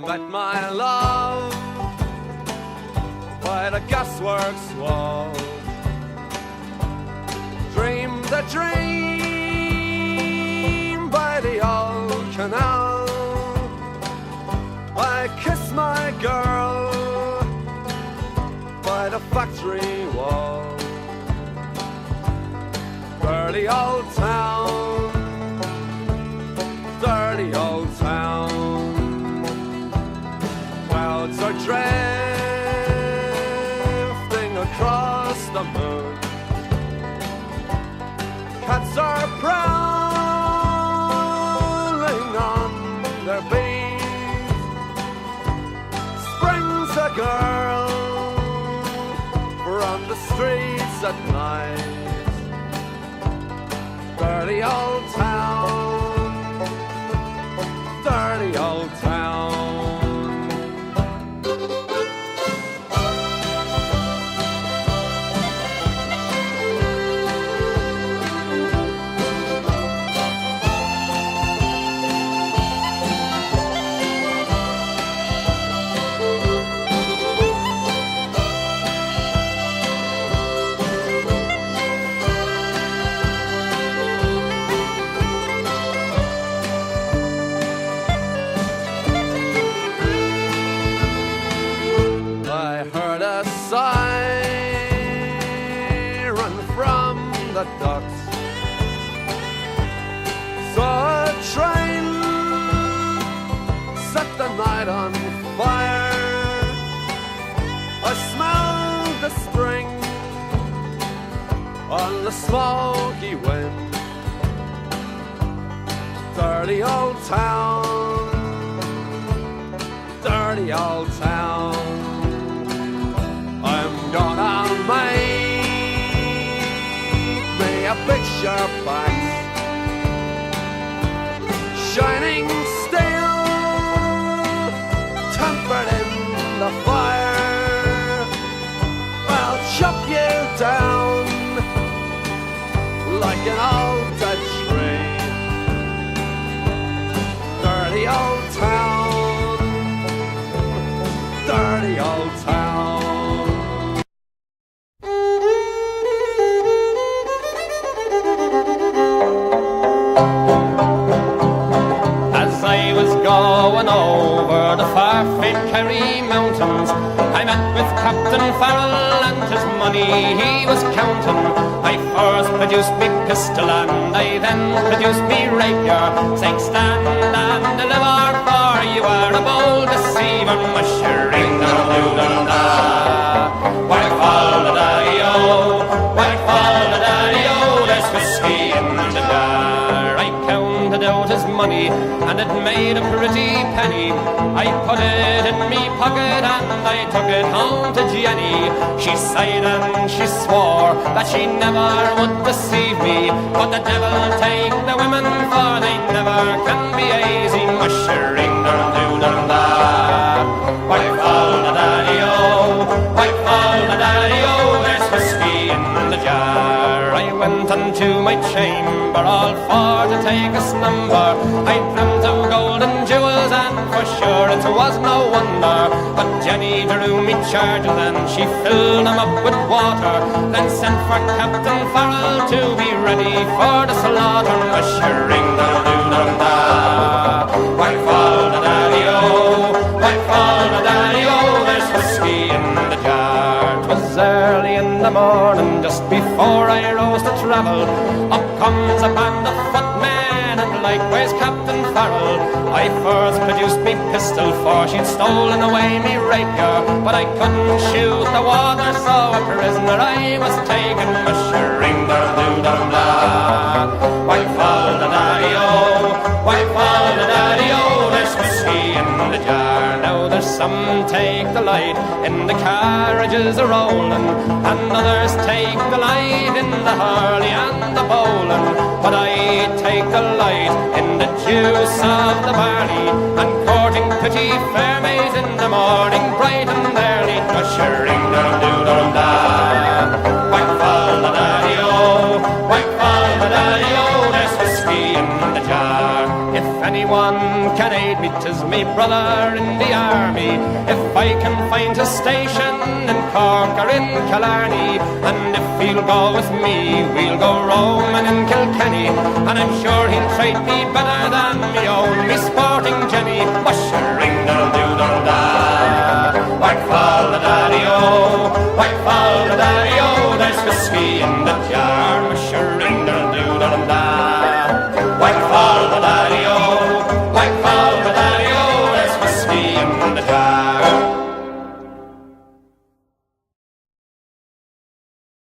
met my love by the gasworks wall. Dreamed a dream by the old canal. I kissed my girl by the factory wall. Dirty old town, dirty old town. Clouds are drifting across the moon. Cats are prowling on their beat. Springs a girl from the streets at night. Dirty old town, dirty old town. Siren from the docks. Saw a train set the night on fire. I smelled the spring on the smoky wind. Dirty old town, dirty old town. I'm gonna make me a picture box, shining steel, tempered in the fire. I'll chop you down like an old dead tree. Dirty old town, dirty old town. Going over the far-famed Kerry mountains, I met with Captain Farrell and his money he was counting. I first produced me pistol and I then produced me rapier, saying stand and deliver, for you are a bold deceiver. Mushering down da white fall da daddy-o, white fall da daddy-o, there's whiskey in the jar. I counted out his money and it made a pretty penny. I put it in me pocket and I took it home to Jenny. She sighed and she swore that she never would deceive me, but the devil take the women, for they never can be easy. Mushering da white fall da daddy-o, white fall da daddy-o, there's whiskey in the jar. I went unto my chamber all for to take a slumber. I dreamt of golden jewels and for sure it was no wonder. But Jenny drew me charges and she filled them up with water, then sent for Captain Farrell to be ready for the slaughter. Mushering da white fall da daddy-o, white fall da daddy-o, there's whiskey in the jar. 'Twas early in the morning, just before I rose to travel. Up comes a band of footmen and likewise Captain Farrell. I first produced me pistol, for she'd stolen away me rapier, but I couldn't shoot the water, so a prisoner I was taken. Mushering da white fall da daddy-o, white fall da daddy-o, there's whiskey in the jar. Now there's some take delight in the carriages a-rolling, and others take delight in the hurley and the bowling, but I take delight in the juice of the barley, and courting pretty fair maids in the morning, bright and early. Mushering da white fall da daddy-o, white fall da daddy-o, there's whiskey in the jar. If anyone can aid me, 'tis me brother in the army. If I can find a station in Cork or in Killarney, and if he'll go with me, we'll go roaming in Kilkenny. And I'm sure he'll treat me better than me own, me sporting Jenny. Mushering doodle da, whack fall the daddy-o.